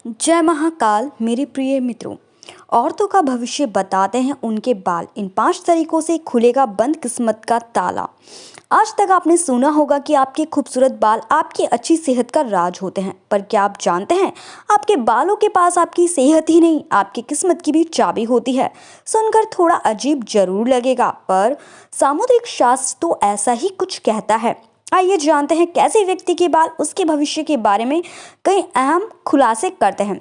जय महाकाल मेरे प्रिय मित्रों। औरतों का भविष्य बताते हैं उनके बाल। इन 5 तरीकों से खुलेगा बंद किस्मत का ताला। आज तक आपने सुना होगा कि आपके खूबसूरत बाल आपकी अच्छी सेहत का राज होते हैं, पर क्या आप जानते हैं आपके बालों के पास आपकी सेहत ही नहीं, आपकी किस्मत की भी चाबी होती है। सुनकर थोड़ा अजीब जरूर लगेगा, पर सामुद्रिक शास्त्र तो ऐसा ही कुछ कहता है। आइए जानते हैं कैसे व्यक्ति के बाल उसके भविष्य के बारे में कई अहम खुलासे करते हैं।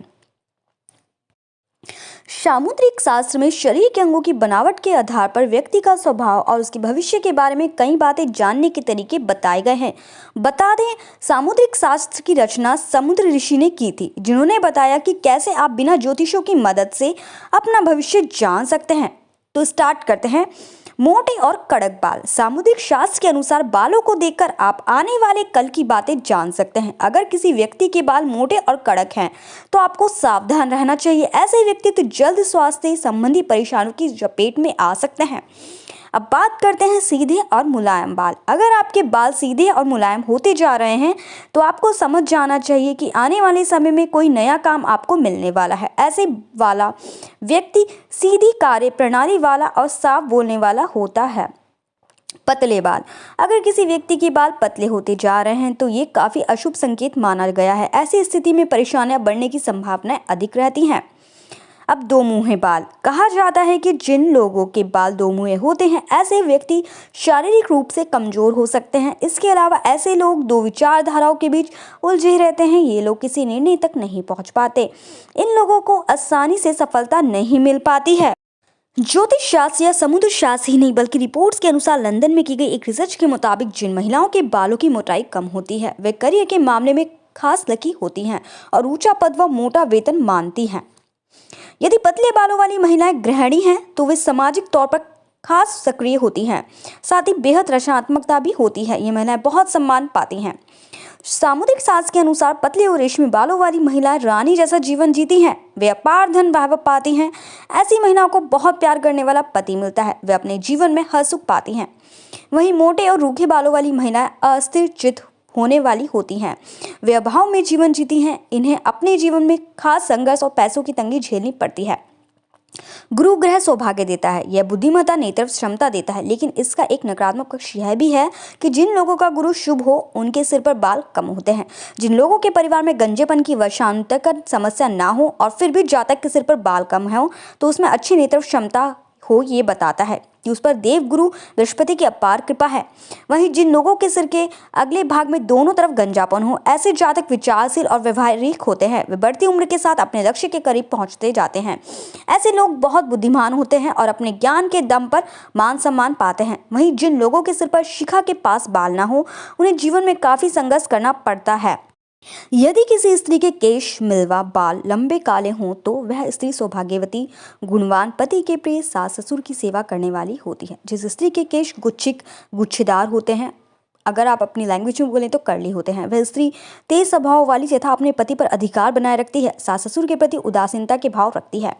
सामुद्रिक शास्त्र में शरीर के अंगों की बनावट के आधार पर व्यक्ति का स्वभाव और उसके भविष्य के बारे में कई बातें जानने के तरीके बताए गए हैं। बता दें, सामुद्रिक शास्त्र की रचना समुद्र ऋषि ने की थी, जिन्होंने बताया कि कैसे आप बिना ज्योतिषों की मदद से अपना भविष्य जान सकते हैं। तो स्टार्ट करते हैं। मोटे और कड़क बाल। सामुद्रिक शास्त्र के अनुसार बालों को देखकर आप आने वाले कल की बातें जान सकते हैं। अगर किसी व्यक्ति के बाल मोटे और कड़क हैं तो आपको सावधान रहना चाहिए। ऐसे व्यक्ति तो जल्द स्वास्थ्य संबंधी परेशानियों की चपेट में आ सकते हैं। अब बात करते हैं सीधे और मुलायम बाल। अगर आपके बाल सीधे और मुलायम होते जा रहे हैं तो आपको समझ जाना चाहिए कि आने वाले समय में कोई नया काम आपको मिलने वाला है। ऐसे वाला व्यक्ति सीधी कार्य प्रणाली वाला और साफ बोलने वाला होता है। पतले बाल। अगर किसी व्यक्ति के बाल पतले होते जा रहे हैं तो ये काफी अशुभ संकेत माना गया है। ऐसी स्थिति में परेशानियां बढ़ने की संभावनाएं अधिक रहती हैं। अब दो मुंहे बाल। कहा जाता है कि जिन लोगों के बाल दो मुंहे होते हैं ऐसे व्यक्ति शारीरिक रूप से कमजोर हो सकते हैं। इसके अलावा ऐसे लोग दो विचारधाराओं के बीच उलझे रहते हैं। ये लोग किसी निर्णय तक नहीं पहुंच पाते। इन लोगों को आसानी से सफलता नहीं मिल पाती है। ज्योतिष शास्त्र या समुद्र शास्त्र ही नहीं बल्कि रिपोर्ट्स के अनुसार लंदन में की गई एक रिसर्च के मुताबिक जिन महिलाओं के बालों की मोटाई कम होती है वे करियर के मामले में खास लकी होती हैं और ऊंचा पद व मोटा वेतन मानती हैं। यदि पतले बालों वाली महिलाएं गृहिणी हैं तो वे सामाजिक तौर पर खास सक्रिय होती हैं। साथ ही बेहद रचनात्मकता भी होती है। ये महिलाएं बहुत सम्मान पाती हैं। सामुद्रिक शास्त्र के अनुसार पतले और रेशमी बालों वाली महिलाएं रानी जैसा जीवन जीती हैं। वे अपार धन वैभव पाती हैं। ऐसी महिलाओं को बहुत प्यार करने वाला पति मिलता है। वे अपने जीवन में हर सुख पाती हैं। वहीं मोटे और रूखे बालों वाली महिलाएं अस्थिर चित्त होने वाली होती हैं। वे अभाव में जीवन जीती हैं। इन्हें अपने जीवन में खास संघर्ष और पैसों की तंगी झेलनी पड़ती है। गुरु ग्रह सौभाग्य देता है, यह बुद्धिमत्ता नेतृत्व क्षमता देता है, लेकिन इसका एक नकारात्मक पक्ष यह भी है कि जिन लोगों का गुरु शुभ हो उनके सिर पर बाल कम होते हैं। जिन लोगों के परिवार में गंजेपन की वंशानुगत समस्या ना हो और फिर भी जातक के सिर पर बाल कम हो तो उसमें अच्छी नेतृत्व क्षमता हो, ये बताता है कि उस पर देव गुरु बृहस्पति की अपार कृपा है। वहीं जिन लोगों के सिर के अगले भाग में दोनों तरफ गंजापन हो, ऐसे जातक विचारशील और व्यवहारिक होते हैं। वे बढ़ती उम्र के साथ अपने लक्ष्य के करीब पहुंचते जाते हैं। ऐसे लोग बहुत बुद्धिमान होते हैं और अपने ज्ञान के दम पर मान सम्मान पाते हैं। वहीं जिन लोगों के सिर पर शिखा के पास बाल ना हो उन्हें जीवन में काफी संघर्ष करना पड़ता है। यदि किसी स्त्री के केश, मिलवा, बाल लंबे काले हों तो वह स्त्री सौभाग्यवती, गुणवान, पति के प्रिय, सास ससुर की सेवा करने वाली होती है। जिस स्त्री के केश गुच्छेदार होते हैं, अगर आप अपनी लैंग्वेज में बोलें तो कर्ली होते हैं, वह स्त्री तेज स्वभाव वाली तथा अपने पति पर अधिकार बनाए रखती है। सास ससुर के प्रति उदासीनता के भाव रखती है।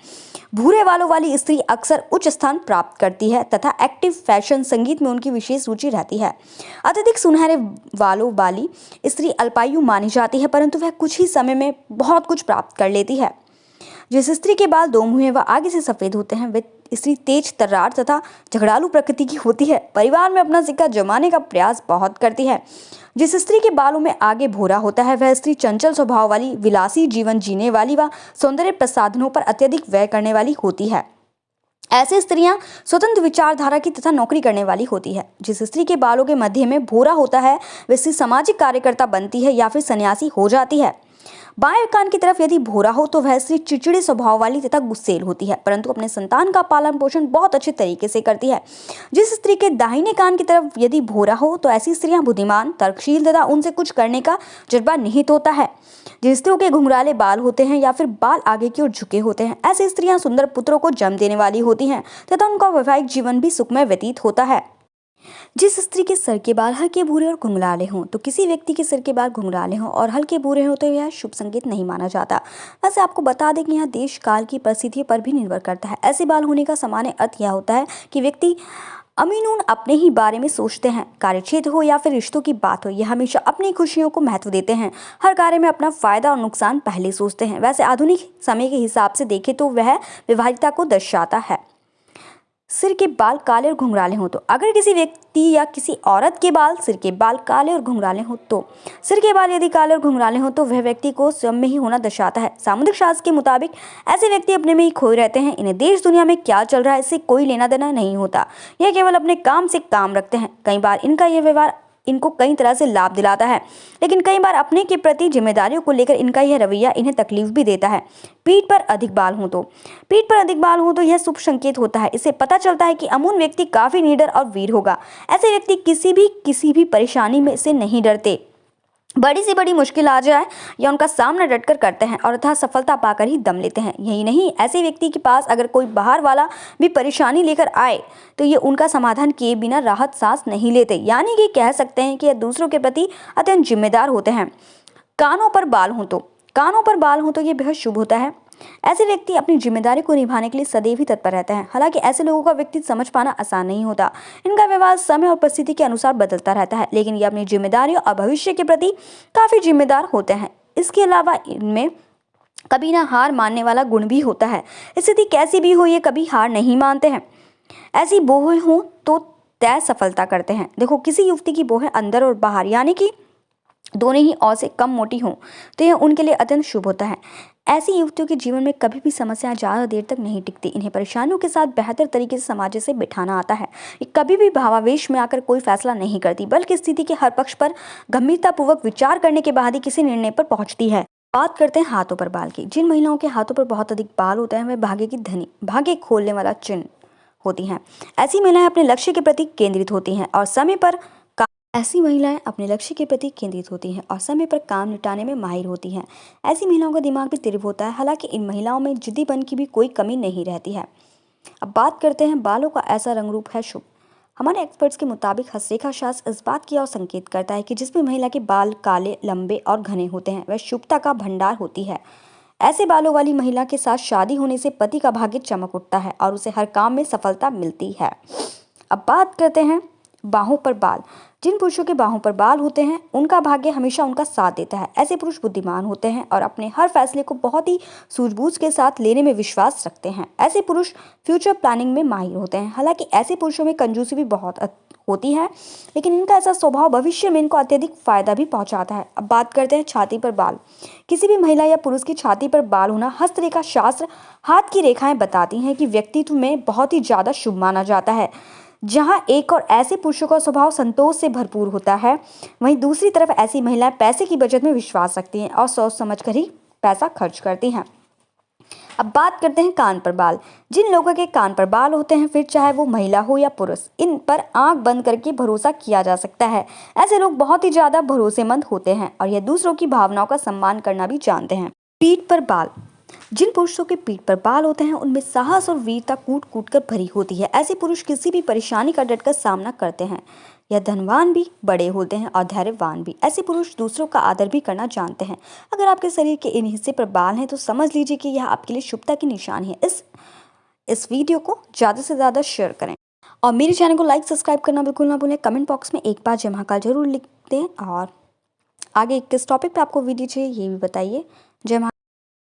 भूरे बालों वाली स्त्री अक्सर उच्च स्थान प्राप्त करती है तथा एक्टिव फैशन, संगीत में उनकी विशेष रुचि रहती है। अत्यधिक सुनहरे बालों वाली स्त्री अल्पायु मानी जाती है, परंतु वह कुछ ही समय में बहुत कुछ प्राप्त कर लेती है। जिस स्त्री के बाल दो मुंहे व आगे से सफेद होते हैं वे स्त्री तेज तर्रार तथा झगड़ालू प्रकृति की होती है। परिवार में अपना सिक्का जमाने का प्रयास बहुत करती है। जिस स्त्री के बालों में आगे भूरा होता है वह स्त्री चंचल स्वभाव वाली, विलासी जीवन जीने वाली व सौंदर्य प्रसाधनों पर अत्यधिक व्यय करने वाली होती है। ऐसी स्त्रियां स्वतंत्र विचारधारा की तथा नौकरी करने वाली होती है। जिस स्त्री के बालों के मध्य में भूरा होता है वह स्त्री सामाजिक कार्यकर्ता बनती है या फिर सन्यासी हो जाती है। बाएं कान की तरफ यदि भूरा हो तो वह स्त्री चिड़चिड़े स्वभाव वाली तथा गुस्सेल होती है, परंतु अपने संतान का पालन पोषण बहुत अच्छे तरीके से करती है। जिस स्त्री के दाहिने कान की तरफ यदि भूरा हो तो ऐसी स्त्रियां बुद्धिमान, तर्कशील तथा उनसे कुछ करने का जज्बा निहित होता है। जिन स्त्रियों के घुंघराले बाल होते हैं या फिर बाल आगे की ओर झुके होते हैं ऐसी स्त्रियां सुंदर पुत्रों को जन्म देने वाली होती हैं तथा उनका वैवाहिक जीवन भी सुखमय व्यतीत होता है। जिस स्त्री के सर के बाल हल्के भूरे और घुंघराले हों तो किसी व्यक्ति के सिर के बाल घुंघराले हों और हल्के भूरे हों तो यह शुभ संकेत नहीं माना जाता। वैसे आपको बता दें कि यह देश काल की परिस्थितियों पर भी निर्भर करता है। ऐसे बाल होने का सामान्य अर्थ यह होता है कि व्यक्ति अमीनून अपने ही बारे में सोचते हैं, कार्यक्षेत्र हो या फिर रिश्तों की बात हो, ये हमेशा अपनी खुशियों को महत्व देते हैं। हर कार्य में अपना फायदा और नुकसान पहले सोचते हैं। वैसे आधुनिक समय के हिसाब से देखें तो वह व्यवहारिकता को दर्शाता है। सिर के बाल काले और घुंघराले हों तो, अगर किसी व्यक्ति या किसी औरत के बाल सिर के बाल काले और घुंघराले हों तो, सिर के बाल यदि काले और घुंघराले हों तो वह व्यक्ति को स्वयं में ही होना दर्शाता है। सामुद्रिक शास्त्र के मुताबिक ऐसे व्यक्ति अपने में ही खोए रहते हैं। इन्हें देश दुनिया में क्या चल रहा है इससे कोई लेना देना नहीं होता। यह केवल अपने काम से काम रखते हैं। कई बार इनका यह व्यवहार इनको कई तरह से लाभ दिलाता है, लेकिन कई बार अपने के प्रति जिम्मेदारियों को लेकर इनका यह रवैया इन्हें तकलीफ भी देता है। पीठ पर अधिक बाल हो तो यह शुभ संकेत होता है। इससे पता चलता है कि अमून व्यक्ति काफी निडर और वीर होगा। ऐसे व्यक्ति किसी भी परेशानी में से नहीं डरते। बड़ी से बड़ी मुश्किल आ जाए या उनका सामना डटकर करते हैं और अर्थात सफलता पाकर ही दम लेते हैं। यही नहीं, ऐसे व्यक्ति के पास अगर कोई बाहर वाला भी परेशानी लेकर आए तो ये उनका समाधान किए बिना राहत सांस नहीं लेते। यानी कि कह सकते हैं कि ये दूसरों के प्रति अत्यंत जिम्मेदार होते हैं। कानों पर बाल हो तो ये बेहद शुभ होता है। ऐसे व्यक्ति अपनी जिम्मेदारी को निभाने के लिए सदैव ही तत्पर रहते हैं। हालांकि ऐसे लोगों का व्यक्तित्व समझ पाना आसान नहीं होता। इनका व्यवहार समय और परिस्थिति के अनुसार बदलता रहता है, लेकिन ये अपनी जिम्मेदारियों और भविष्य के प्रति काफी जिम्मेदार होते हैं। इसके अलावा इनमें कभी ना हार मानने वाला गुण भी होता है। स्थिति कैसी भी हो, ये कभी हार नहीं मानते हैं। ऐसी बोहें हो तो तय सफलता करते हैं। देखो, किसी युवती की बोहें अंदर और बाहर यानी कि दोनों ही और से कम मोटी हों तो यह उनके लिए अत्यंत शुभ होता है। ऐसी युवतियों के जीवन में कभी भी समस्याएं ज़्यादा देर तक नहीं टिकती। इन्हें परेशानियों के साथ बेहतर तरीके से समाज से बिठाना आता है। ये कभी भी भावावेश में आकर कोई फैसला नहीं करती, बल्कि स्थिति के हर पक्ष पर गंभीरतापूर्वक विचार करने के बाद ही किसी निर्णय पर पहुंचती है। बात करते हैं हाथों पर बाल की। जिन महिलाओं के हाथों पर बहुत अधिक बाल होते हैं वे भाग्य की धनी, भाग्य खोलने वाला चिन्ह होती हैं। ऐसी महिलाएं अपने लक्ष्य के प्रति केंद्रित होती हैं और समय पर काम निपटाने में माहिर होती हैं। ऐसी महिलाओं का दिमाग भी तीव्र होता है। हालांकि इन महिलाओं में जिद्दीपन की भी कोई कमी नहीं रहती है। अब बात करते हैं बालों का ऐसा रंग रूप है शुभ। हमारे एक्सपर्ट्स के मुताबिक हस्तरेखा शास्त्र इस बात की ओर संकेत करता है कि जिस भी महिला के बाल काले, लंबे और घने होते हैं वह शुभता का भंडार होती है। ऐसे बालों वाली महिला के साथ शादी होने से पति का भाग्य चमक उठता है और उसे हर काम में सफलता मिलती है। अब बात करते हैं बाहों पर बाल। जिन पुरुषों के बाहों पर बाल होते हैं उनका भाग्य हमेशा उनका साथ देता है। ऐसे पुरुष बुद्धिमान होते हैं और अपने हर फैसले को बहुत ही सूझबूझ के साथ लेने में विश्वास रखते हैं। ऐसे पुरुष फ्यूचर प्लानिंग में माहिर होते हैं। हालांकि ऐसे पुरुषों में कंजूसी भी बहुत होती है, लेकिन इनका ऐसा स्वभाव भविष्य में इनको अत्यधिक फायदा भी पहुंचाता है। अब बात करते हैं छाती पर बाल। किसी भी महिला या पुरुष की छाती पर बाल होना हस्तरेखा शास्त्र हाथ की रेखाएं बताती हैं कि व्यक्तित्व में बहुत ही ज्यादा शुभ माना जाता है। जहां एक और ऐसे पुरुषों का स्वभाव संतोष से भरपूर होता है, वहीं दूसरी तरफ ऐसी महिलाएं पैसे की बचत में विश्वास रखती हैं और सोच समझ कर ही पैसा खर्च करती हैं। अब बात करते हैं कान पर बाल। जिन लोगों के कान पर बाल होते हैं, फिर चाहे वो महिला हो या पुरुष, इन पर आंख बंद करके भरोसा किया जा सकता है। ऐसे लोग बहुत ही ज्यादा भरोसेमंद होते हैं और यह दूसरों की भावनाओं का सम्मान करना भी जानते हैं। पीठ पर बाल। जिन पुरुषों के पीठ पर बाल होते हैं उनमें साहस और वीरता कूट कूट कर भरी होती है। ऐसे पुरुष किसी भी परेशानी का डटकर सामना करते हैं। यह धनवान भी बड़े होते हैं और धैर्यवान भी। ऐसे पुरुष दूसरों का आदर भी करना जानते हैं। अगर आपके शरीर के इन हिस्से पर बाल हैं तो समझ लीजिए कि यह आपके लिए शुभता की निशानी है। इस वीडियो को ज़्यादा से ज़्यादा शेयर करें और मेरे चैनल को लाइक सब्सक्राइब करना बिल्कुल ना भूलें। कमेंट बॉक्स में एक बार जय महाकाल जरूर लिख दें और आगे किस टॉपिक पे आपको वीडियो चाहिए ये भी बताइए। जय महाकाल।